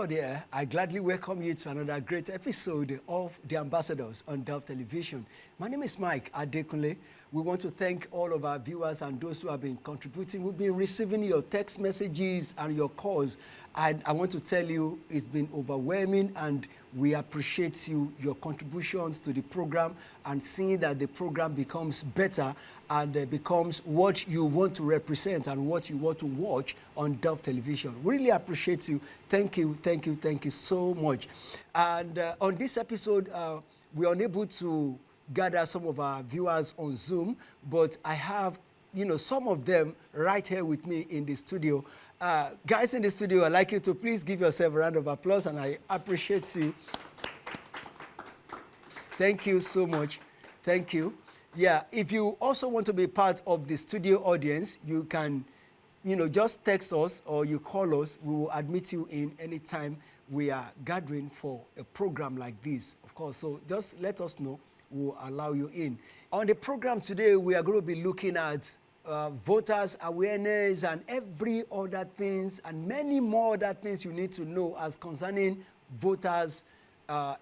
Well, there, I gladly welcome you to another great episode of The Ambassadors on Dove Television. My name is Mike Adekunle. We want to thank all of our viewers and those who have been contributing. We've been receiving your text messages and your calls. And I want to tell you, it's been overwhelming, and we appreciate your contributions to the program and seeing that the program becomes better and becomes what you want to represent and what you want to watch on Dove Television. We really appreciate you. Thank you, thank you, thank you so much. And on this episode, we're unable to gather some of our viewers on Zoom, but I have, some of them right here with me in the studio. Guys in the studio, I'd like you to please give yourself a round of applause, and I appreciate you. Thank you so much. Thank you. Yeah, if you also want to be part of the studio audience, you can, just text us or you call us. We will admit you in anytime we are gathering for a program like this, of course. So just let us know. We'll allow you in. On the program today, we are going to be looking at voters awareness and every other things and many more other things you need to know as concerning voters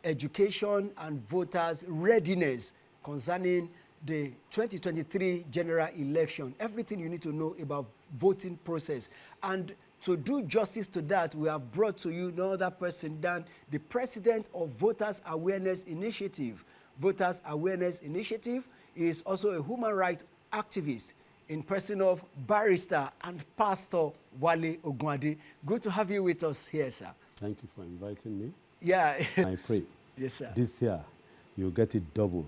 education and voters readiness concerning the 2023 general election. Everything you need to know about voting process. And to do justice to that, we have brought to you no other person than the president of Voters Awareness Initiative. Voters Awareness Initiative is also a human rights activist in person of barrister and pastor Wale Ogunade. Good to have you with us here, sir. Thank you for inviting me. Yeah. I pray. Yes, sir. This year, you'll get it double.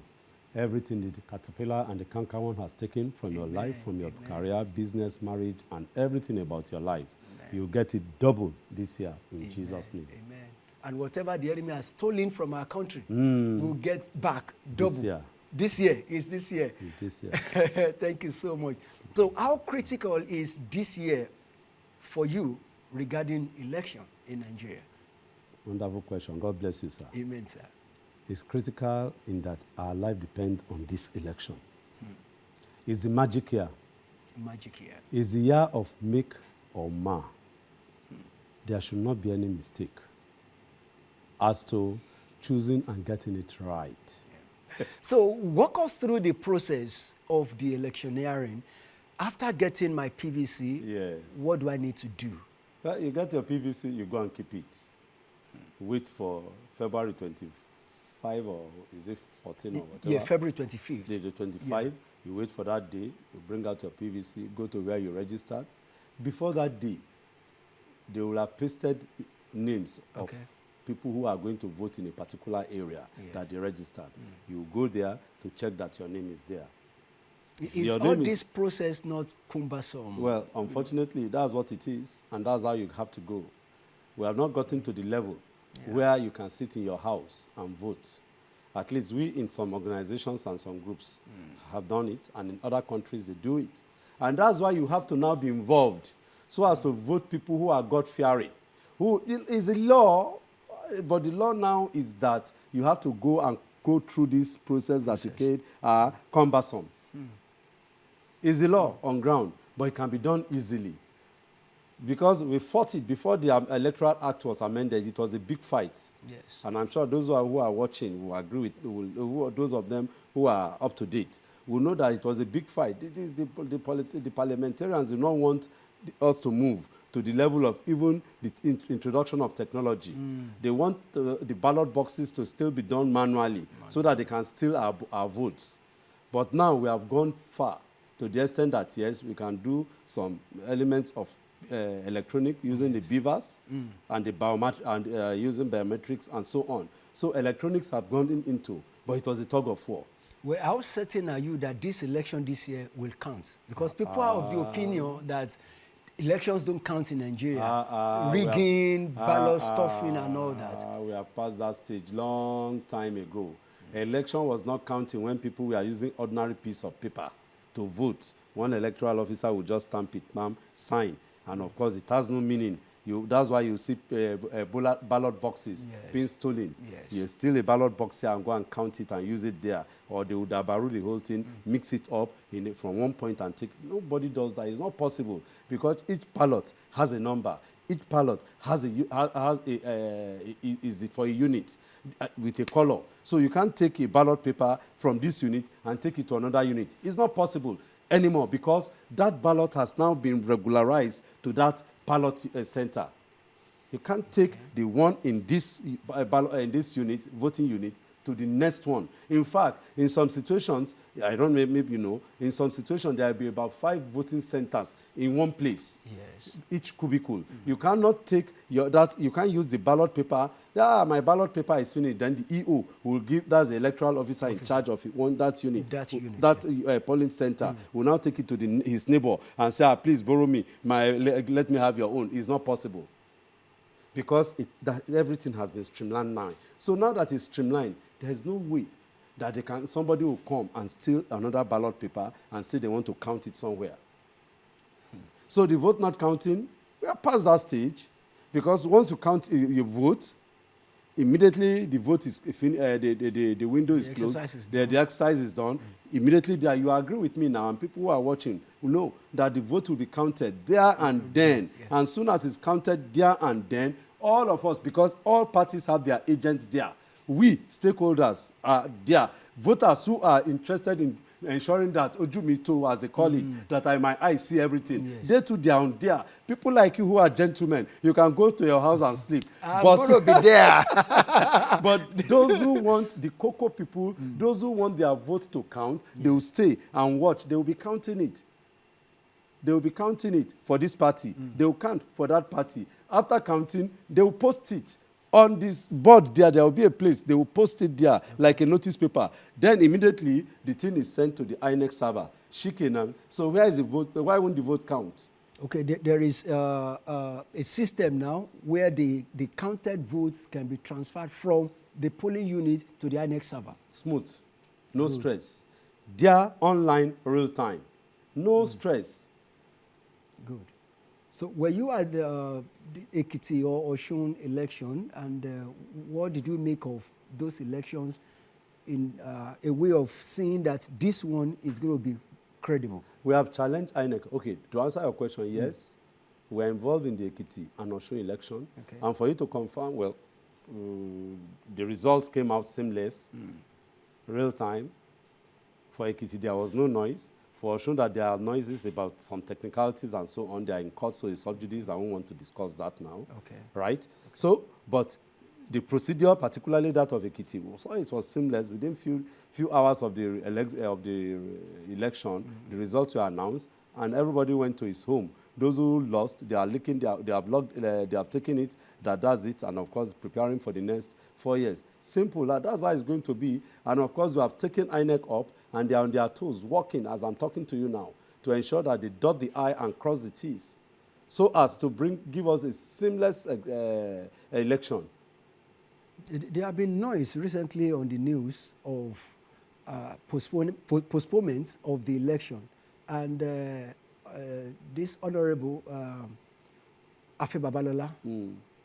Everything the caterpillar and the cankerworm has taken from your life, from your career, business, marriage, and everything about your life. You'll get it double this year in Jesus' name. Amen. And whatever the enemy has stolen from our country, we'll get back double. This year. This year. Is this year. Is this year. Thank you so much. So how critical is this year for you regarding election in Nigeria? Wonderful question. God bless you, sir. Amen, sir. It's critical in that our life depends on this election. It's the magic year. Magic year. It's the year of make or mar. There should not be any mistake as to choosing and getting it right. Yeah. So walk us through the process of the electioneering. After getting my PVC, yes, what do I need to do? Well, you get your PVC, you go and keep it. Wait for February 25 or is it 14 or whatever? Yeah, February 25th. The 25, you wait for that day, you bring out your PVC, go to where you registered. Before that day, they will have pasted names of people who are going to vote in a particular area that they registered. You go there to check that your name is there. Is all this process not cumbersome? Well, unfortunately, that's what it is, and that's how you have to go. We have not gotten to the level where you can sit in your house and vote. At least we in some organizations and some groups have done it, and in other countries they do it. And that's why you have to now be involved so as to vote people who are God-fearing. It is a law, but the law now is that you have to go through this process that you said are cumbersome. It's the law on ground, but it can be done easily. Because we fought it before the Electoral Act was amended, it was a big fight. Yes. And I'm sure those who are watching will agree with, those of them who are up to date will know that it was a big fight. The parliamentarians do not want us to move to the level of even the introduction of technology. They want the ballot boxes to still be done manually so that they can steal our votes. But now we have gone far to the extent that, yes, we can do some elements of electronic using the beavers and the using biometrics and so on. So electronics have gone into, but it was a tug of war. Well, how certain are you that this election this year will count? Because people are of the opinion that elections don't count in Nigeria. Rigging, ballot stuffing and all that. We have passed that stage long time ago. Election was not counting when people were using ordinary piece of paper to vote. One electoral officer would just stamp it, sign. And of course, it has no meaning. That's why you see ballot boxes being stolen. Yes. You steal a ballot box here and go and count it and use it there. Or they would abaru the whole thing, mix it up from one point and take. Nobody does that. It's not possible because each ballot has a number. Each ballot has is for a unit with a color. So you can't take a ballot paper from this unit and take it to another unit. It's not possible anymore because that ballot has now been regularized to that ballot center. You can't take the one in this unit, voting unit, to the next one. In fact, in some situations, I don't know, maybe you know, in some situations there will be about 5 voting centers in one place. Yes. Each cubicle. You cannot take you can't use the ballot paper. Yeah, my ballot paper is finished. Then the EO will give, that's the electoral officer in charge of that unit. That polling center will now take it to his neighbor and say, please borrow me, let me have your own. It's not possible. Because everything has been streamlined now. So now that it's streamlined, there is no way that somebody will come and steal another ballot paper and say they want to count it somewhere. So the vote not counting, we are past that stage, because once you count your vote, immediately the vote is the window is closed. The exercise is done. Immediately there, you agree with me now, and people who are watching will know that the vote will be counted there and then. Yeah. And soon as it's counted there and then, all of us, because all parties have their agents there, we stakeholders are there. Voters who are interested in ensuring that Ojumito, as they call it, that my eyes see everything. Yes. They too, they are on there. People like you who are gentlemen, you can go to your house and sleep. I'm going to be there. But those who want the cocoa people, those who want their vote to count, they will stay and watch. They will be counting it. They will be counting it for this party. They will count for that party. After counting, they will post it. On this board there will be a place. They will post it there like a notice paper. Then immediately, the thing is sent to the INEC server. Shikenan. So where is the vote? Why won't the vote count? Okay, there is a system now where the counted votes can be transferred from the polling unit to the INEC server. Smooth. No stress. They are online real time. No stress. Good. So were you at the Ekiti or Osun election, and what did you make of those elections in a way of seeing that this one is going to be credible? We have challenged INEC. Okay, to answer your question, yes, we're involved in the Ekiti and Osun election. Okay. And for you to confirm, well, the results came out seamless, real time. For Ekiti, there was no noise. For Osun, that there are noises about some technicalities and so on. They are in court, so it's subjudice. I won't want to discuss that now. Okay. Right? Okay. So, but the procedure, particularly that of Ekiti, so it was seamless. Within few hours of the election, the results were announced, and everybody went to his home. Those who lost, they are leaking, they have logged, they have taken it, that's it, and of course preparing for the next 4 years. Simple, that's how it's going to be. And of course we have taken INEC up, and they are on their toes, working as I'm talking to you now, to ensure that they dot the I and cross the T's, so as to give us a seamless election. There have been noise recently on the news of postponement of the election, and this Honorable Afe Babalola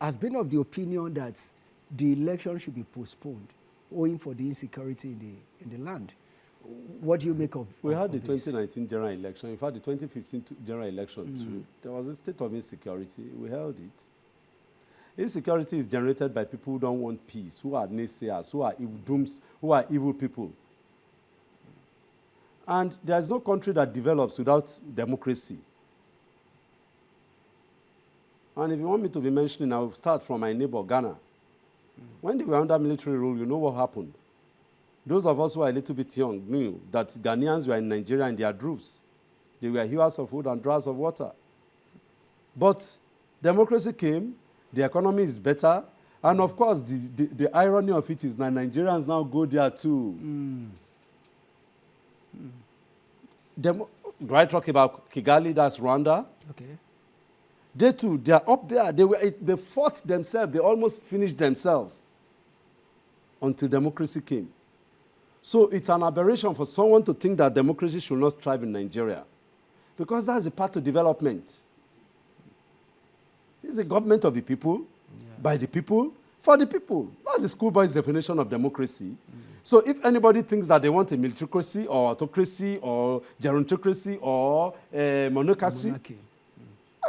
has been of the opinion that the election should be postponed, owing for the insecurity in the land. What do you make of We had the 2019 general election. In fact, the 2015 general election too. There was a state of insecurity. We held it. Insecurity is generated by people who don't want peace, who are naysayers, who are evil dooms, who are evil people. And there's no country that develops without democracy. And if you want me to be mentioning, I'll start from my neighbor, Ghana. When they were under military rule, you know what happened. Those of us who are a little bit young knew that Ghanaians were in Nigeria in their roofs. They were hewers of wood and drawers of water. But democracy came, the economy is better, and of course, the irony of it is that Nigerians now go there too. Do I talk about Kigali, that's Rwanda? Okay. They too, they are up there. They fought themselves. They almost finished themselves until democracy came. So it's an aberration for someone to think that democracy should not thrive in Nigeria, because that's a part of development. It's a government of the people, by the people, for the people. That's the schoolboy's definition of democracy. So if anybody thinks that they want a militocracy or autocracy or gerontocracy or monarchy,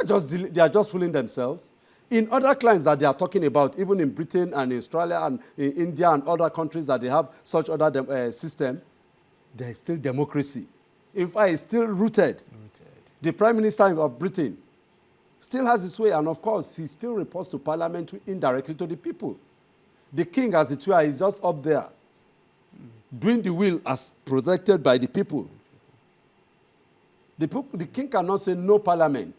they are just fooling themselves. In other climes that they are talking about, even in Britain and in Australia and in India and other countries that they have such other system, there is still democracy. In fact, it's still rooted. The Prime Minister of Britain still has his way, and of course, he still reports to Parliament indirectly to the people. The king, as it were, is just up there, doing the will as protected by the people. The king cannot say no Parliament.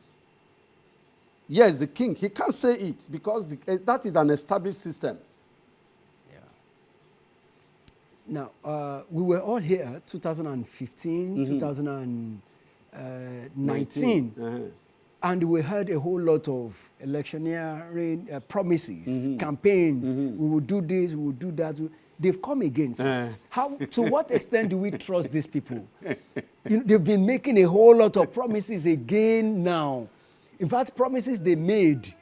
Yes, the king, he can't say it because that is an established system. Yeah. Now, we were all here 2015, 2019, and we heard a whole lot of electioneering promises, campaigns. We will do this, we will do that. They've come again. So to what extent do we trust these people? They've been making a whole lot of promises again now. In fact, promises they made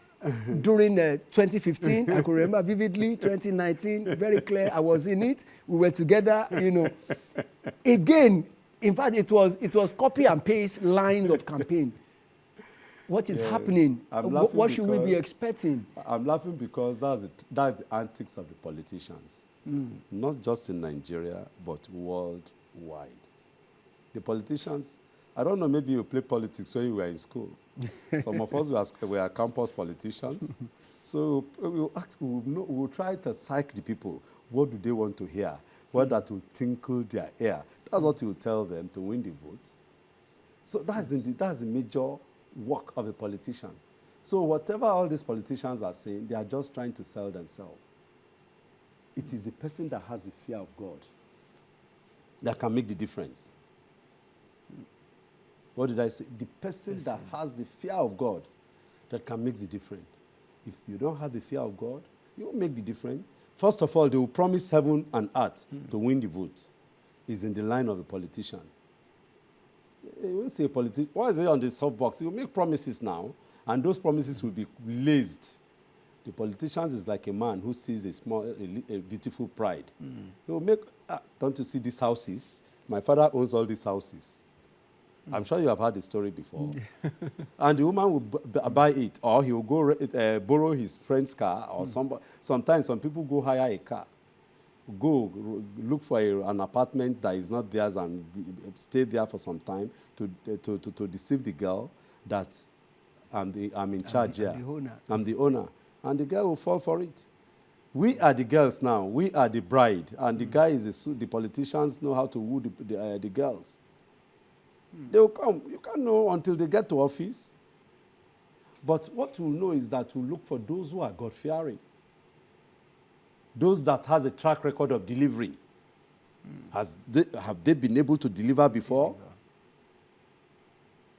during 2015, I could remember vividly, 2019, very clear, I was in it, we were together, Again, in fact, it was copy and paste line of campaign. What is happening? What should we be expecting? I'm laughing because that's the antics of the politicians. Not just in Nigeria, but worldwide. The politicians, I don't know, maybe you play politics when you were in school. Some of us were campus politicians. So we'll try to psych the people. What do they want to hear? What that will tinkle their ear. That's what you tell them to win the vote. So that's the major work of a politician. So whatever all these politicians are saying, they are just trying to sell themselves. It is the person that has the fear of God that can make the difference. What did I say? The person that has the fear of God that can make the difference. If you don't have the fear of God, you won't make the difference. First of all, they will promise heaven and earth to win the vote. It's in the line of a politician. You won't say a politician. Why is it on the softbox? You will make promises now, and those promises will be lazed. The politicians is like a man who sees a beautiful bride. He will make, don't you see these houses? My father owns all these houses. I'm sure you have heard the story before. And the woman will buy it, or he will go borrow his friend's car, or somebody. Sometimes some people go hire a car, go look for an apartment that is not theirs and stay there for some time to deceive the girl that I'm in charge here. I'm the owner. And the girl will fall for it. We are the girls now. We are the bride. And the guy is the politicians know how to woo the girls. They will come. You can't know until they get to office. But what we'll know is that we'll look for those who are God-fearing. Those that has a track record of delivery. Have they been able to deliver before?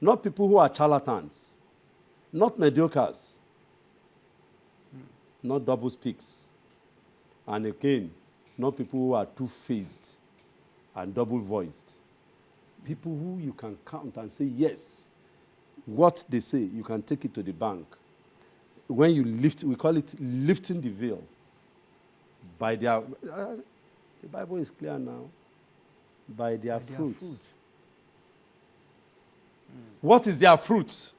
Not people who are charlatans. Not mediocres. Not double speaks. And again, not people who are two-faced and double-voiced. People who you can count and say, yes, what they say, you can take it to the bank. When you lift, we call it lifting the veil. By their, the Bible is clear now, by their fruit. What is their fruit?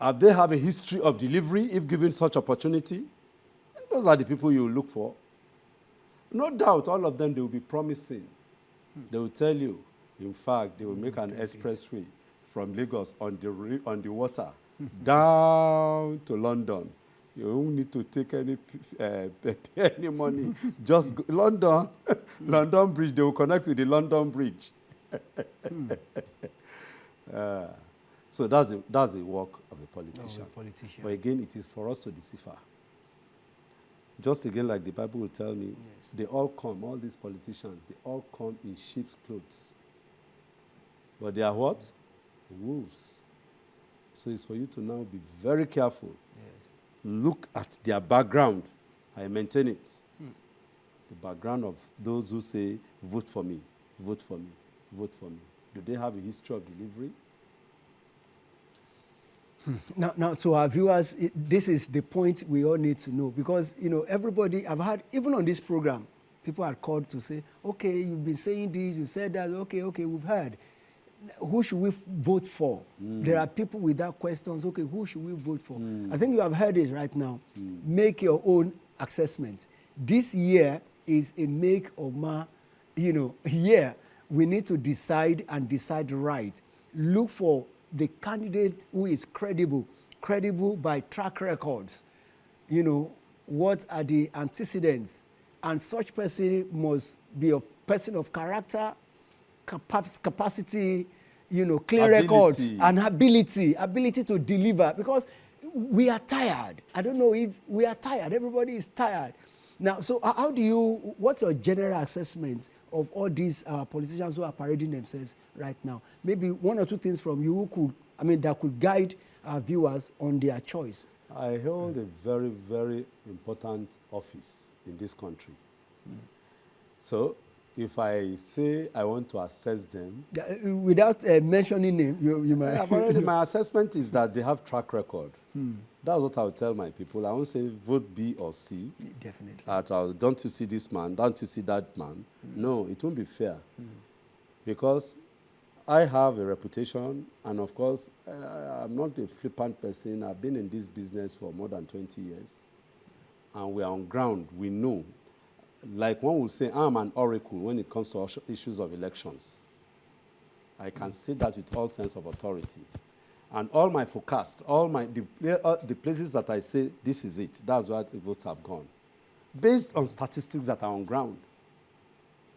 Have they have a history of delivery if given such opportunity? Those are the people you look for. No doubt, all of them, they will be promising. They will tell you, in fact, they will make an expressway from Lagos on the water down to London. You don't need to take any money. Just go, London Bridge. They will connect with the London Bridge. So that's the work of a politician. But again, it is for us to decipher. Just again, like the Bible will tell me, they all come, all these politicians, they all come in sheep's clothes. But they are what? Wolves. So it's for you to now be very careful. Yes. Look at their background. I maintain it. The background of those who say, vote for me, vote for me, vote for me. Do they have a history of delivery? Now, to our viewers, this is the point we all need to know because, everybody, I've had, even on this program, people are called to say, okay, you've been saying this, you said that, okay, we've heard. who should we vote for? There are people with that questions. Okay, who should we vote for? I think you have heard it right now. Make your own assessment. This year is a make or year. We need to decide and decide right. Look for the candidate who is credible by track records. What are the antecedents? And such person must be a person of character, capacity, clear records and ability to deliver, because we are tired. I don't know if we are tired. Everybody is tired. Now, so what's your general assessment of all these politicians who are parading themselves right now? Maybe one or two things from you that could guide our viewers on their choice. I hold a very, very important office in this country. So if I say I want to assess them... without mentioning name, you might... my assessment is that they have track record. That's what I'll tell my people. I won't say vote B or C. Definitely. Don't you see this man? Don't you see that man? No, it won't be fair. Because I have a reputation, and of course, I'm not a flippant person. I've been in this business for more than 20 years. And we are on ground. We know. Like one will say, I'm an oracle when it comes to issues of elections. I can say that with all sense of authority. And all my forecasts, the places that I say, this is it, that's where the votes have gone. Based on statistics that are on ground.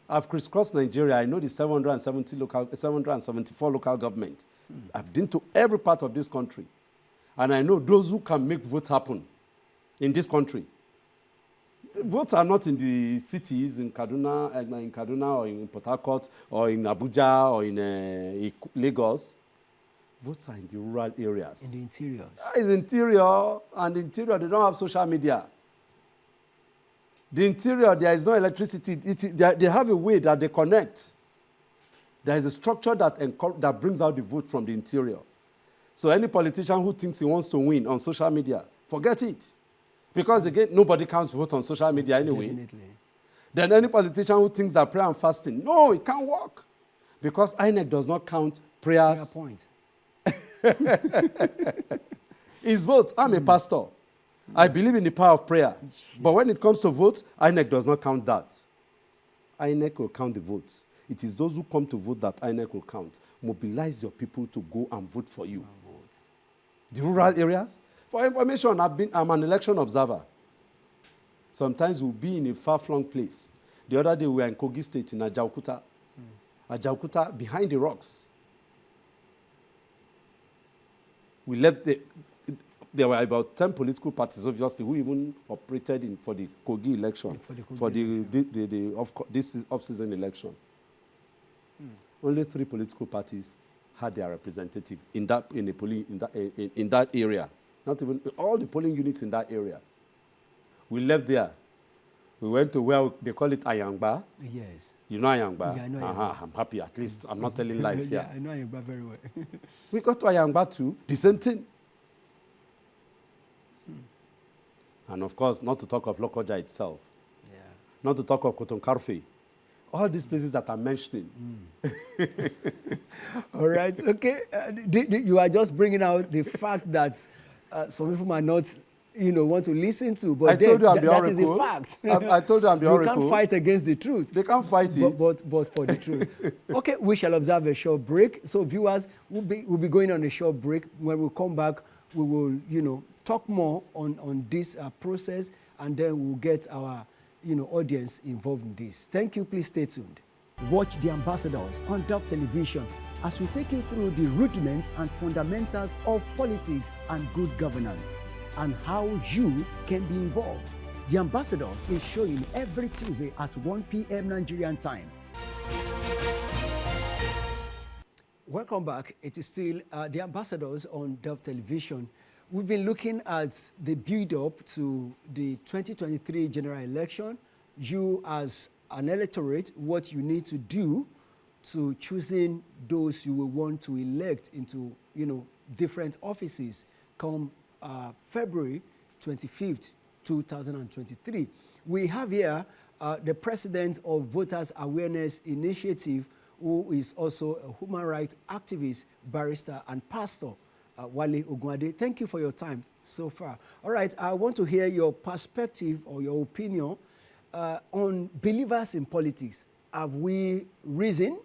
I've crisscrossed Nigeria. I know the 774 local government. I've been to every part of this country. And I know those who can make votes happen in this country. Votes are not in the cities, in Kaduna or in Port Harcourt or in Abuja or in Lagos. Votes are in the rural areas. In the interiors. It's interior, and the interior, they don't have social media. The interior, there is no electricity. They have a way that they connect. There is a structure that brings out the vote from the interior. So any politician who thinks he wants to win on social media, forget it. Because again, nobody counts votes on social media anyway. Definitely. Then any politician who thinks that prayer and fasting, no, it can't work. Because INEC does not count prayers. Prayer point. His vote. I'm a pastor. I believe in the power of prayer. Yes. But when it comes to votes, INEC does not count that. INEC will count the votes. It is those who come to vote that INEC will count. Mobilize your people to go and vote for you. The rural areas. For information, I'm an election observer. Sometimes we'll be in a far-flung place. The other day, we were in Kogi State, in Ajaokuta. Ajaokuta, behind the rocks. We left there were about 10 political parties, obviously, who even operated for the Kogi election, this off-season election. Only 3 political parties had their representative in that area. Not even all the polling units in that area. We left there. We went to where they call it Ayangba. Yes. You know Ayangba? Yeah, I know Ayangba. I'm happy, at least. I'm not telling lies here. Yeah, I know Ayangba very well. We got to Ayangba too, the same thing. And of course, not to talk of Lokoja itself. Yeah. Not to talk of Kotonkarfe. All these places that I'm mentioning. All right, okay. You are just bringing out the fact that some people might not, want to listen to, but I told you I'm the that oracle. is the fact. I told you I'm the oracle. You can't fight against the truth. They can't fight it. But for the truth. Okay, we shall observe a short break. So viewers, we'll be going on a short break. When we come back, we will, talk more on this process, and then we'll get our, audience involved in this. Thank you. Please stay tuned. Watch The Ambassadors on Dove Television as we take you through the rudiments and fundamentals of politics and good governance, and how you can be involved. The Ambassadors is showing every Tuesday at 1 p.m. Nigerian time. Welcome back. It is still The Ambassadors on Dove Television. We've been looking at the build-up to the 2023 general election. You as an electorate, what you need to do to choosing those you will want to elect into, different offices come February 25th, 2023. We have here the president of Voters Awareness Initiative, who is also a human rights activist, barrister, and pastor, Wale Ogunade. Thank you for your time so far. All right, I want to hear your perspective or your opinion on believers in politics. Have we risen?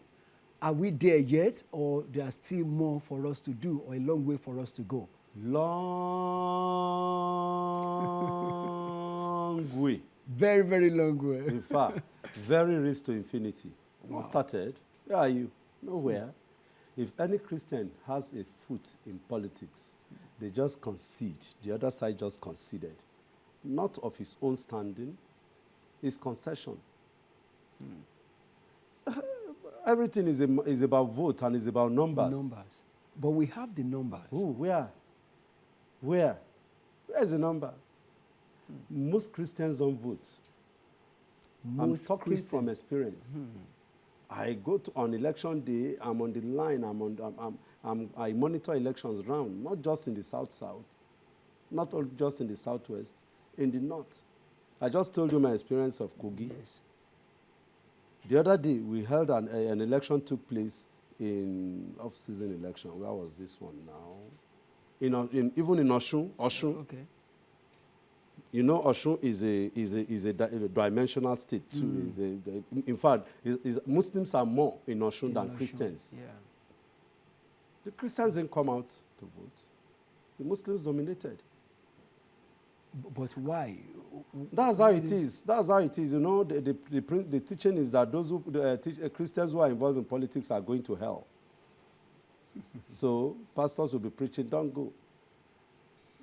Are we there yet, or there's still more for us to do, or a long way for us to go? Long way. Very, very long way. In fact, very race to infinity. Wow. What started? Where are you? Nowhere. If any Christian has a foot in politics, they just concede. The other side just conceded. Not of his own standing, it's concession. Everything is about vote and is about numbers. Numbers. But we have the numbers. Ooh, where? Where? Where's the number? Most Christians don't vote. I'm talking from experience. I go to on election day, I'm on the line, I monitor elections round, not just in the South, not just in the Southwest, in the North. I just told you my experience of Kogi. Yes. The other day, we held an election took place in off-season election. Where was this one now? Even in Osun. Okay. You know, Osun is a dimensional state too. In fact, Muslims are more in Osun than Christians. Yeah. The Christians didn't come out to vote. The Muslims dominated. But why? That's how it is. That's how it is. You know, the teaching is that those Christians who are involved in politics are going to hell. So pastors will be preaching, don't go.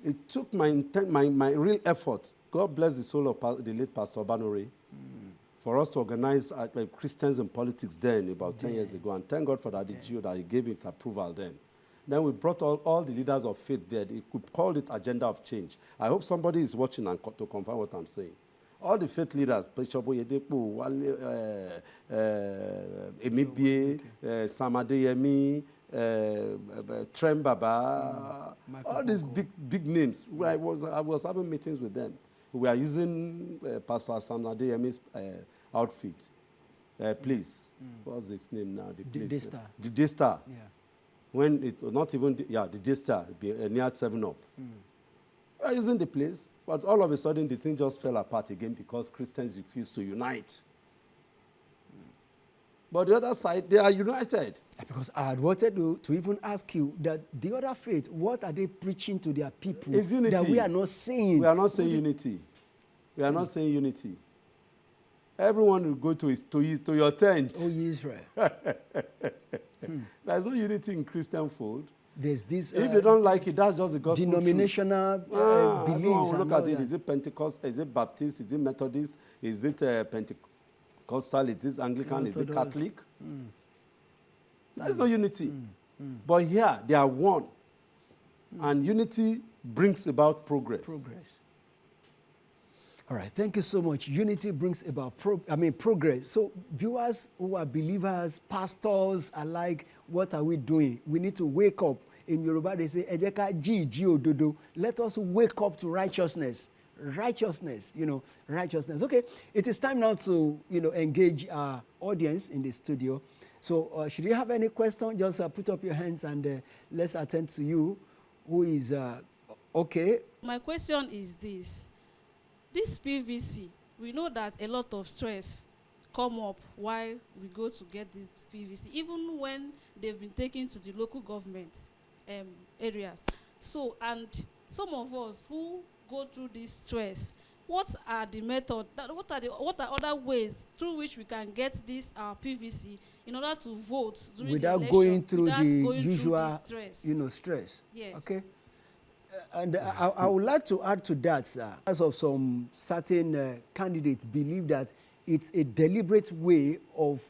It took my real effort. God bless the soul of the late Pastor Banore, for us to organize Christians in politics then, about 10 years ago. And thank God for that GO that he gave its approval then. Then we brought all the leaders of faith there. We could call it agenda of change. I hope somebody is watching and to confirm what I'm saying. All the faith leaders, Bishop Oyedepo, Emibie, Samadeyemi, Trembaba, all these big names. I was having meetings with them. We are using Pastor Samadeyemi's outfit. Please, what's his name now? The Daystar. The Daystar. Yeah. When it was not even, the Daystar, near 7-Up. We are using the place, but all of a sudden the thing just fell apart again because Christians refused to unite. But the other side, they are united. Because I had wanted to even ask you that the other faith, what are they preaching to their people? It's unity. That we are not saying. We are not saying unity. We are not saying unity. Everyone will go to your tent. Oh, Israel. There's no unity in Christian fold. There's this. If they don't like it, that's just the gospel. Denominational beliefs. Look at it. Is it Pentecost? Is it Baptist? Is it Methodist? Is it Pentecostal? Is it Anglican? Is it Catholic? There's no unity. But here, they are one. And unity brings about progress. All right, thank you so much. Unity brings about progress. So viewers who are believers, pastors alike, what are we doing? We need to wake up. In Yoruba, they say, Ejeka ji ododo. Let us wake up to righteousness. Righteousness. Okay, it is time now to, engage our audience in the studio. So should you have any question, just put up your hands and let's attend to you. Who is, okay? My question is this. This PVC, we know that a lot of stress come up while we go to get this PVC, even when they've been taken to the local government areas. So, and some of us who go through this stress, what are the methods, what are other ways through which we can get this PVC in order to vote during without the election, going through without the going usual through the stress? Yes. Okay. And I would like to add to that, sir, as of some certain candidates believe that it's a deliberate way of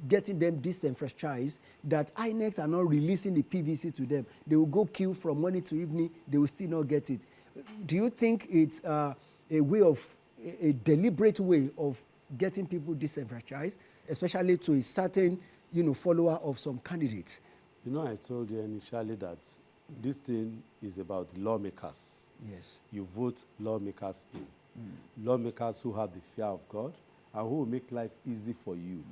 getting them disenfranchised, that INECs are not releasing the PVC to them. They will go queue from morning to evening, they will still not get it. Do you think it's a deliberate way of getting people disenfranchised, especially to a certain, follower of some candidates? I told you initially that this thing is about lawmakers. Yes. You vote lawmakers in. Lawmakers who have the fear of God and who will make life easy for you.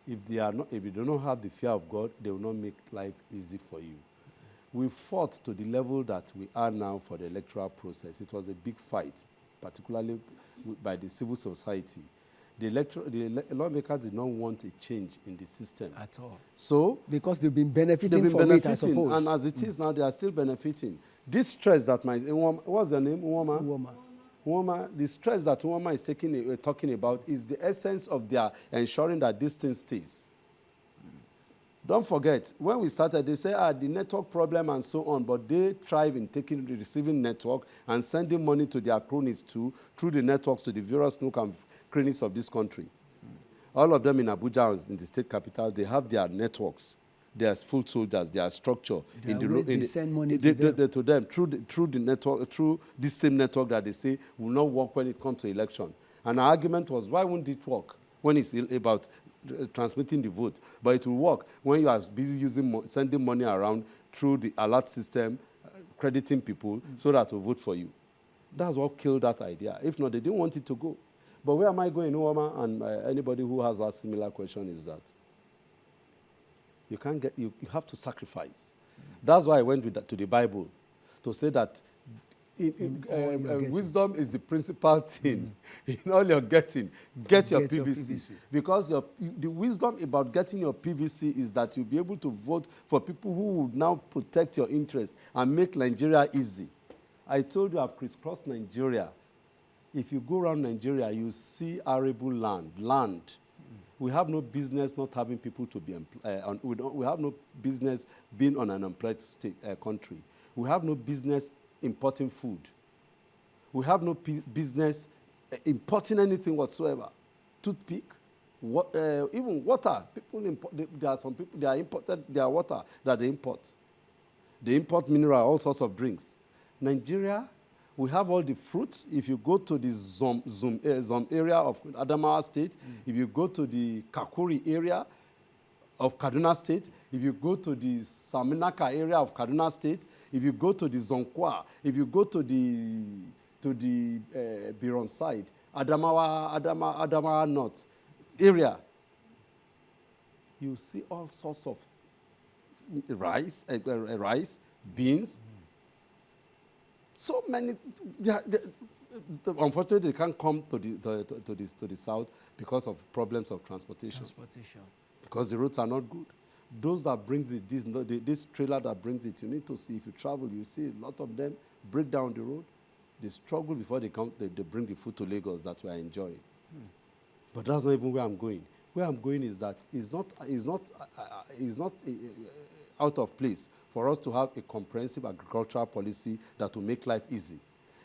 If you do not have the fear of God, they will not make life easy for you. We fought to the level that we are now for the electoral process. It was a big fight, particularly by the civil society. The lawmakers did not want a change in the system. At all. So, because they've been benefiting from it, I suppose. and as it is now, they are still benefiting. This stress that what's your name, Uwama? Uwama, the stress that Uwama is talking about is the essence of their ensuring that this thing stays. Don't forget, when we started, they say, the network problem and so on, but they thrive in receiving network and sending money to their cronies too, through the networks to the various nook and crannies of this country. All of them in Abuja, in the state capital, they have their networks. They are full soldiers, they are structure. They send money to them. Through the network, through this same network that they say will not work when it comes to election. And our argument was, why won't it work when it's about transmitting the vote? But it will work when you are busy sending money around through the alert system, crediting people so that will vote for you. That's what killed that idea. If not, they didn't want it to go. But where am I going, Uwama? And anybody who has a similar question is that you have to sacrifice. That's why I went to the Bible to say that wisdom is the principal thing in all you're getting. Get your PVC. Because the wisdom about getting your PVC is that you'll be able to vote for people who will now protect your interests and make Nigeria easy. I told you I've crisscrossed Nigeria. If you go around Nigeria, you see arable land. We have no business not having people to be employed. We have no business being on an unemployed country. We have no business importing food. We have no business importing anything whatsoever. Toothpick, even water. There are some people, they imported their water that they import. They import mineral, all sorts of drinks. Nigeria, we have all the fruits. If you go to the Zom area of Adamawa State, if you go to the Kakuri area of Kaduna State, if you go to the Saminaka area of Kaduna State, if you go to the Zonkwa, if you go to the Biron side, Adamawa North area, you see all sorts of rice, beans. So many. Unfortunately, they can't come to the south because of problems of transportation. Because the roads are not good. Those that brings it, this trailer that brings it, you need to see. If you travel, you see a lot of them break down the road. They struggle before they bring the food to Lagos that we are enjoying. But that's not even where I'm going. Where I'm going is that it's not out of place for us to have a comprehensive agricultural policy that will make life easy.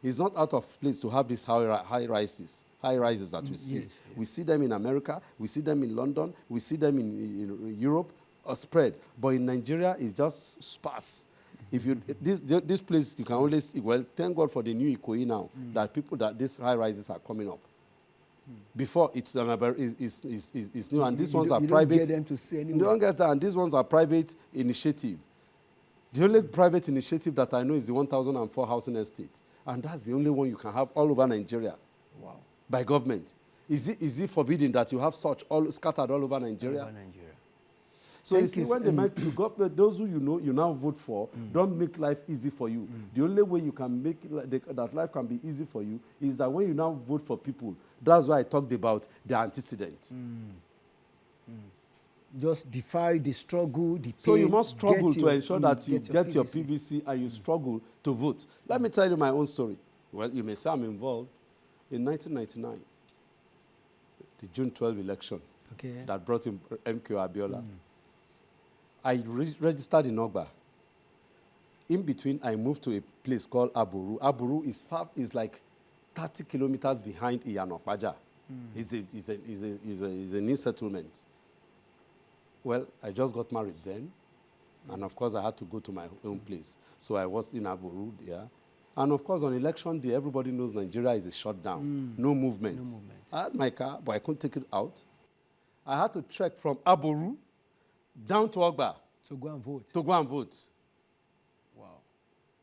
It's not out of place to have these high rises that we see. Yes. We see them in America, we see them in London, we see them in Europe, spread. But in Nigeria, it's just sparse. If you this place, you can only see, well, thank God for the new Ikoyi now, that these high rises are coming up. Before it's new, and these ones are private. You don't get them to say anything. You don't get that, and these ones are private initiative. The only private initiative that I know is the 1004 housing estate, and that's the only one you can have all over Nigeria. Wow. By government. Is it forbidden that you have such scattered all over Nigeria? All over Nigeria. So you see, when they make those who you now vote for, don't make life easy for you. The only way you can make that life can be easy for you is that when you now vote for people, that's why I talked about the antecedent. Just defy the struggle, the pain. So you must struggle to ensure that you get your PVC and you struggle to vote. Let me tell you my own story. Well, you may say I'm involved. In 1999, the June 12 election that brought in MK Abiola, I registered in Ogba. In between, I moved to a place called Aburu. Aburu is like 30 kilometers behind Iyanokpaja. It's a new settlement. Well, I just got married then, and of course I had to go to my own place. So I was in Aburu there. And of course, on election day, everybody knows Nigeria is a shutdown. No movement. I had my car, but I couldn't take it out. I had to trek from Aburu down to Ogba. To go and vote. To go and vote. Wow.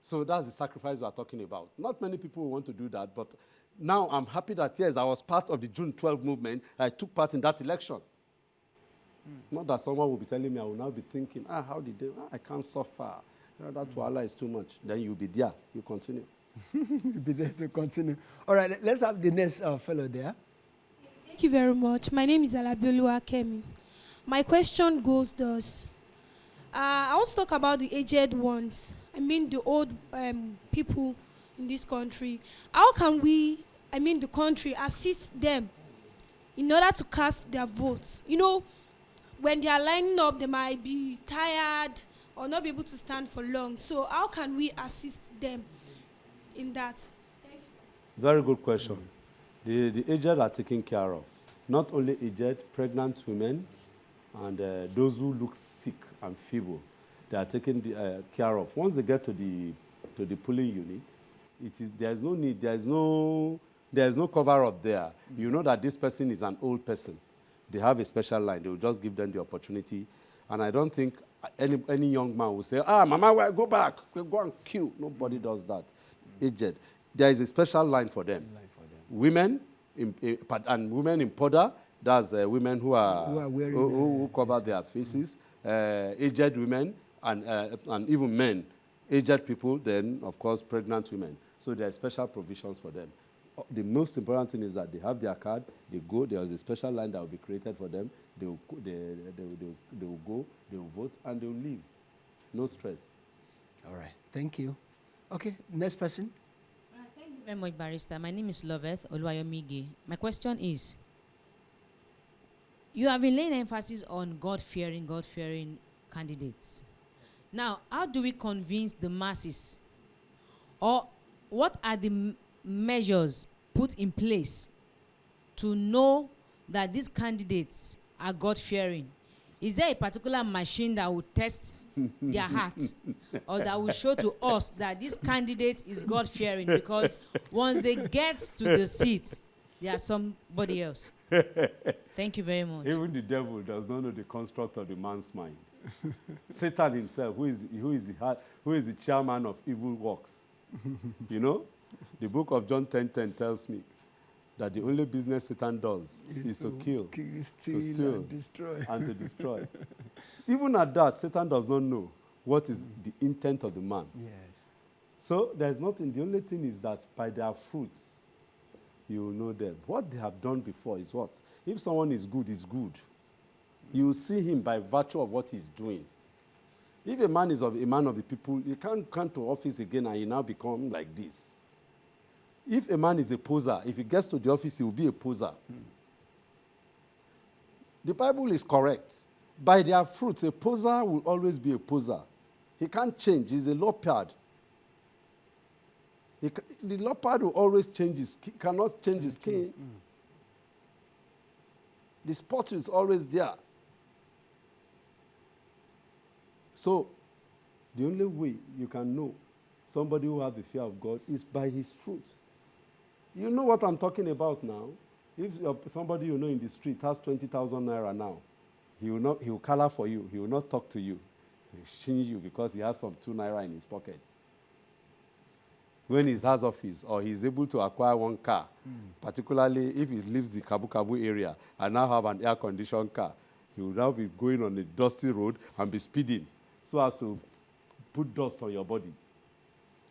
So that's the sacrifice we are talking about. Not many people want to do that, but now I'm happy that, yes, I was part of the June 12 movement. I took part in that election. Not that someone will be telling me, I will now be thinking, how did they, I can't suffer. That Tuala is too much. Then you'll be there. You continue. Be there to continue. All right, let's have the next fellow there. Thank you very much. My name is Alabioluwa Kemi. My question goes thus. I want to talk about the aged ones. I mean the old people in this country. How can we, the country, assist them in order to cast their votes? You know, when they are lining up, they might be tired or not be able to stand for long. So how can we assist them in that? Thank you, sir. Very good question. The aged are taken care of. Not only aged, pregnant women, and those who look sick and feeble, they are taken care of. Once they get to the polling unit, there is no need, there is no cover up there. You know that this person is an old person. They have a special line. They will just give them the opportunity. And I don't think any young man will say, Mama, go back, go and queue. Nobody does that. Aged. There is a special line for them. Women, and women in powder, that's women who cover their faces, aged women, and even men. Aged people, then, of course, pregnant women. So there are special provisions for them. The most important thing is that they have their card, they go, there is a special line that will be created for them, they will go, they will vote, and they will leave. No stress. All right, thank you. Okay, next person. Thank you very much, Barrister. My name is Loveth Oluwayomige. My question is, you have been laying emphasis on God-fearing candidates. Now, how do we convince the masses? Or what are the measures put in place to know that these candidates are God-fearing? Is there a particular machine that will test their hearts or that will show to us that this candidate is God-fearing? Because once they get to the seat, they are somebody else. Thank you very much. Even the devil does not know the construct of the man's mind. Satan himself, who is the chairman of evil works. You know, the book of John 10:10 tells me that the only business Satan does is to kill, to steal, and to destroy. Even at that, Satan does not know what is the intent of the man. Yes. So there's nothing. The only thing is that by their fruits, you will know them. What they have done before is what? If someone is good, is good. You will see him by virtue of what he's doing. If a man is a man of the people, he can't come to office again and he now become like this. If a man is a poser, if he gets to the office, he will be a poser. The Bible is correct. By their fruits, a poser will always be a poser. He can't change. He's a leopard. The leopard will always change his skin, cannot change his skin. The spot is always there. So, the only way you can know somebody who has the fear of God is by his fruit. You know what I'm talking about now? If somebody you know in the street has 20,000 naira now, he will color for you. He will not talk to you. He will change you because he has some 2 naira in his pocket. When he has office or he's able to acquire 1 car, particularly if he lives the Kabu Kabu area and now have an air-conditioned car, he will now be going on a dusty road and be speeding so as to put dust on your body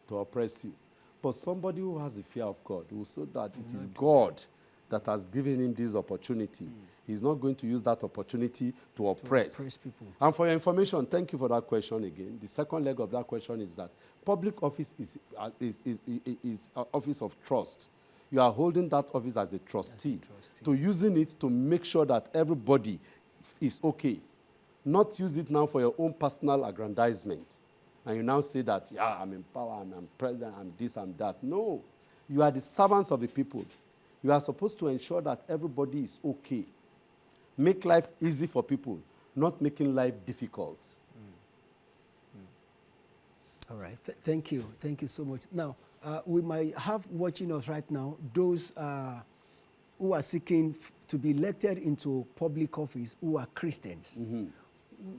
to oppress you. But somebody who has the fear of God will show that it is God that has given him this opportunity. He's not going to use that opportunity to oppress people. And for your information, thank you for that question again. The second leg of that question is that public office is an office of trust. You are holding that office as a trustee, to using it to make sure that everybody is okay. Not use it now for your own personal aggrandizement. And you now say that, yeah, I'm in power, I'm president, I'm this, I'm that. No. You are the servants of the people. You are supposed to ensure that everybody is okay. Make life easy for people, not making life difficult. All right. Thank you. Thank you so much. Now, we might have watching us right now those who are seeking to be elected into public office who are Christians.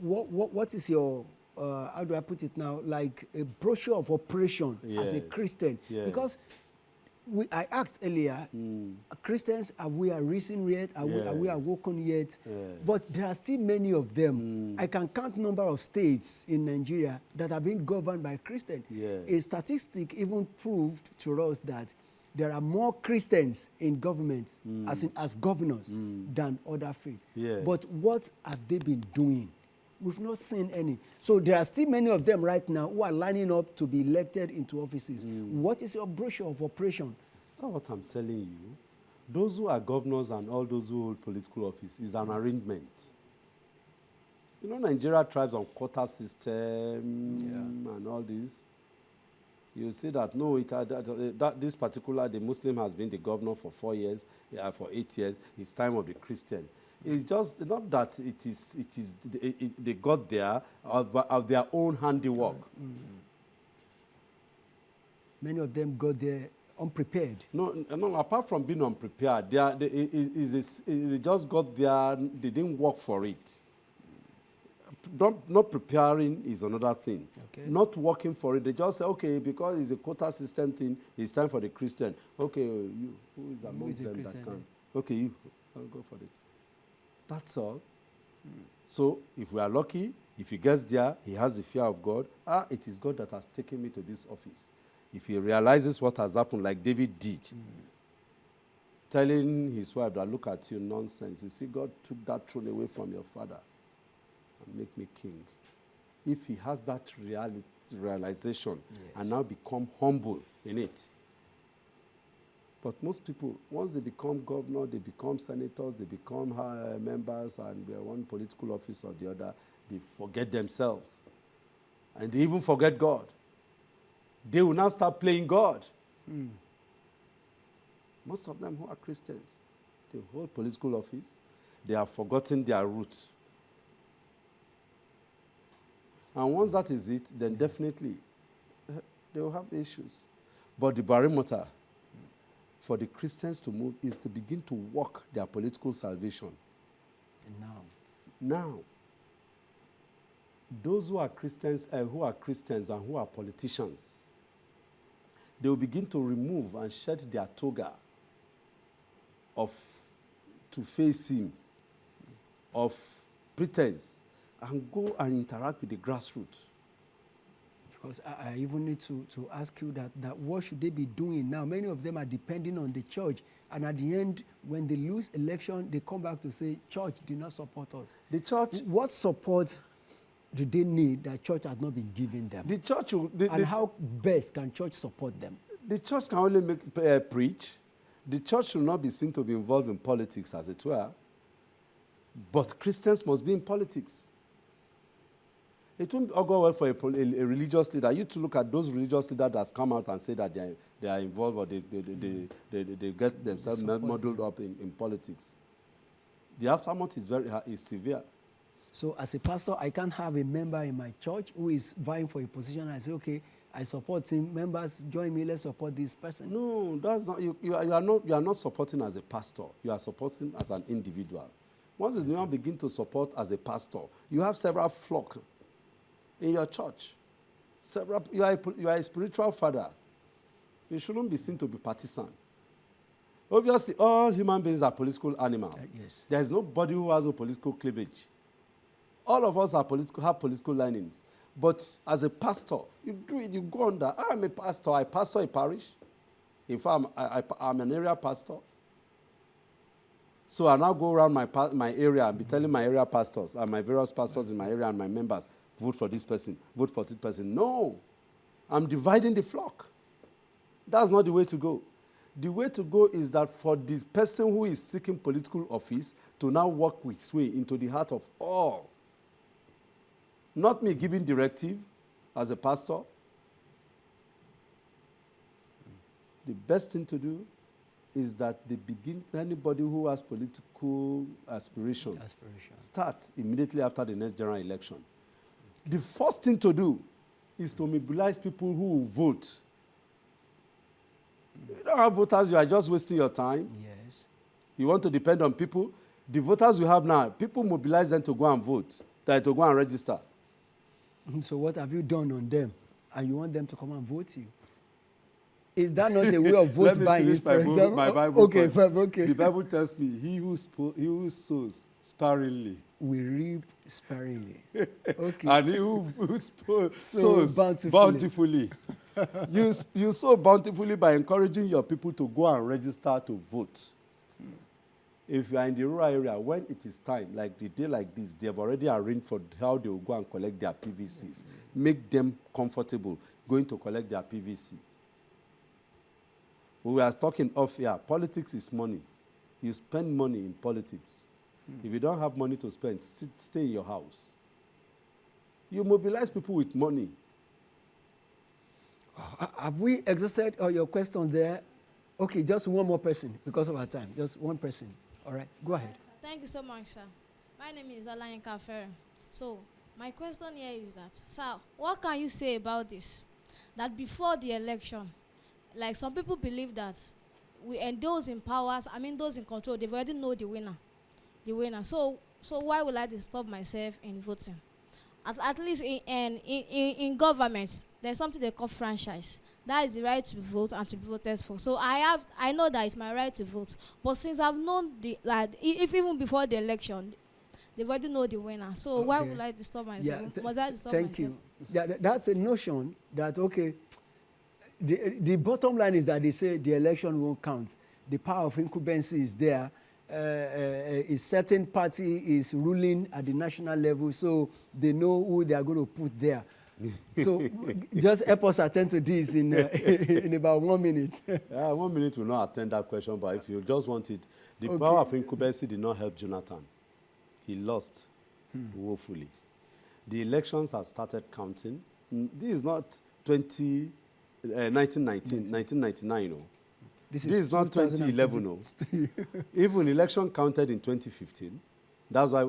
What is your, how do I put it now, like a brochure of operation as a Christian? Yes. Because I asked earlier, Christians, have we arisen yet? Are we Yes. awoken yet? Yes. But there are still many of them. I can count number of states in Nigeria that are being governed by Christians. Yes. A statistic even proved to us that there are more Christians in government, as governors, than other faiths. Yes. But what have they been doing? We've not seen any. So there are still many of them right now who are lining up to be elected into offices. What is your brochure of operation? That's what I'm telling you. Those who are governors and all those who hold political office is an arrangement. You know, Nigeria thrives on quota system and all this. You see that, no, this particular, the Muslim has been the governor for 4 years, for 8 years. It's time of the Christian. It's just not that they got there of their own handiwork. Many of them got there unprepared. No, apart from being unprepared, they just got there, they didn't work for it. Not preparing is another thing. Okay. Not working for it, they just say, okay, because it's a quota system thing, it's time for the Christian. Okay, you, who is amongst them that can? Okay, you, I'll go for it. That's all. So, if we are lucky, if he gets there, he has the fear of God. It is God that has taken me to this office. If he realizes what has happened, like David did, telling his wife that, look at you, nonsense. You see, God took that throne away from your father and make me king. If he has that realization and now become humble in it. But most people, once they become governor, they become senators, they become members, and they're one political office or the other, they forget themselves. And they even forget God. They will now start playing God. Most of them who are Christians, they hold political office, they have forgotten their roots. And once that is it, then definitely they will have issues. But the barometer for the Christians to move is to begin to work their political salvation. Now, those who are Christians and who are politicians, they will begin to remove and shed their toga to face him, of pretense, and go and interact with the grassroots. Because I even need to ask you that what should they be doing now? Many of them are depending on the church. And at the end, when they lose election, they come back to say, church did not support us. The church... What support do they need that church has not been giving them? The church... And how best can church support them? The church can only preach. The church should not be seen to be involved in politics, as it were. But Christians must be in politics. It won't go well for a religious leader. You to look at those religious leaders that come out and say that they are involved or they get themselves muddled up in politics. The aftermath is severe. So as a pastor, I can't have a member in my church who is vying for a position. I say, okay, I support him. Members, join me. Let's support this person. No, that's not. You are not supporting as a pastor. You are supporting as an individual. Once you now begin to support as a pastor, you have several flock in your church. You are a spiritual father. You shouldn't be seen to be partisan. Obviously, all human beings are political animals. Yes. There is nobody who has no political cleavage. All of us have political linings. But as a pastor, you do it, you go on that. I'm a pastor. I pastor a parish. In fact, I'm an area pastor. So I now go around my area and be telling my area pastors and my various pastors in my area and my members, vote for this person, vote for this person. No. I'm dividing the flock. That's not the way to go. The way to go is that for this person who is seeking political office to now work his way into the heart of all. Not me giving directive as a pastor. The best thing to do is that they begin, anybody who has political aspiration, start immediately after the next general election. The first thing to do is to mobilize people who will vote. You don't have voters, you are just wasting your time. Yes. You want to depend on people. The voters we have now, people mobilize them to go and vote, to go and register. So what have you done on them? And you want them to come and vote you? Is that not a way of vote Let me buying, finish for example? my Bible Okay, point. fine, okay. The Bible tells me, he who sows sparingly, We reap sparingly. Okay. and he who sows bountifully. bountifully. You sow bountifully by encouraging your people to go and register to vote. If you are in the rural area, when it is time, like the day like this, they have already arranged for how they will go and collect their PVCs. Make them comfortable going to collect their PVC. We were talking off here. Politics is money. You spend money in politics. If you don't have money to spend, stay in your house. You mobilize people with money. Have we exhausted all your questions there? Okay, just one more person because of our time. Just one person. All right, go ahead. Thank you so much, sir. My name is Alayinka Ferre. So, my question here is that, sir, what can you say about this? That before the election, like some people believe that and those in powers, those in control, they already know the winner. So why will I disturb myself in voting? At least in government, there's something they call franchise. That is the right to vote and to be voted for. So I know that it's my right to vote. But since I've known if even before the election, they already know the winner. So why would I disturb myself? Yeah, Must I disturb thank myself? you. Yeah, that's a notion that, okay, the bottom line is that they say the election won't count. The power of incumbency is there. A certain party is ruling at the national level, so they know who they are going to put there. So just help us attend to this in about 1 minute. 1 minute will not attend that question, but if you just want it, the Okay. power of incumbency did not help Jonathan. He lost woefully. The elections have started counting. This is not 1999, you know. This is not 2011, no. Even election counted in 2015. That's why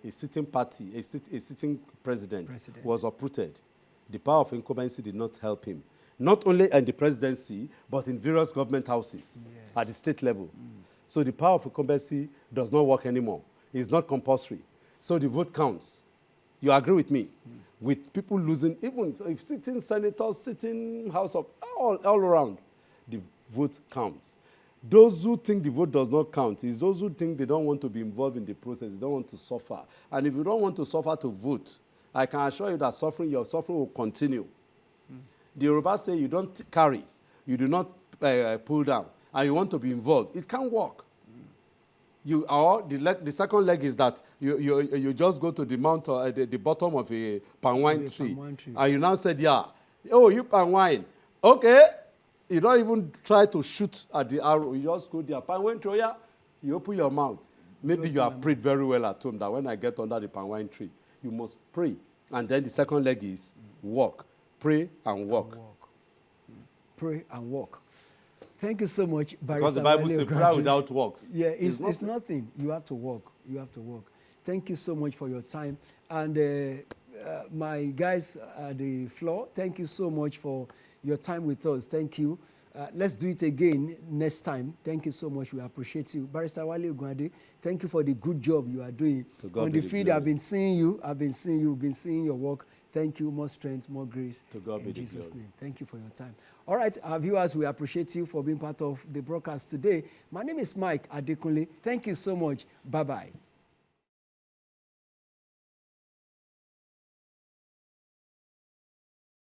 a sitting party, a sitting president was uprooted. The power of incumbency did not help him. Not only in the presidency, but in various government houses at the state level. So the power of incumbency does not work anymore. It's not compulsory. So the vote counts. You agree with me? With people losing, even if sitting senators, sitting house of, all around, the vote counts. Those who think the vote does not count is those who think they don't want to be involved in the process, they don't want to suffer. And if you don't want to suffer to vote, I can assure you that your suffering will continue. The Yoruba say you don't carry, you do not pull down, and you want to be involved. It can't work. The second leg is that you just go to the mount or the bottom of a palm wine tree, and you now said, yeah, oh, you palm wine, okay. You don't even try to shoot at the arrow. You just go there. Palm wine tree, yeah, you open your mouth. Maybe you have prayed very well at home that when I get under the palm wine tree, you must pray. And then the second leg is walk. Pray and walk. Pray and walk. Thank you so much, Barrister. Because the Bible says prayer without works. Yeah, it's nothing. You have to walk. You have to walk. Thank you so much for your time. And my guys at the floor, thank you so much for your time with us. Thank you. Let's do it again next time. Thank you so much. We appreciate you. Barrister Wale Ogunade, thank you for the good job you are doing. On the field, I've been seeing you. I've been seeing you. Been seeing your work. Thank you. More strength, more grace. To God be in the Jesus' glory. name. Thank you for your time. All right, our viewers, we appreciate you for being part of the broadcast today. My name is Mike Adekunle. Thank you so much. Bye-bye.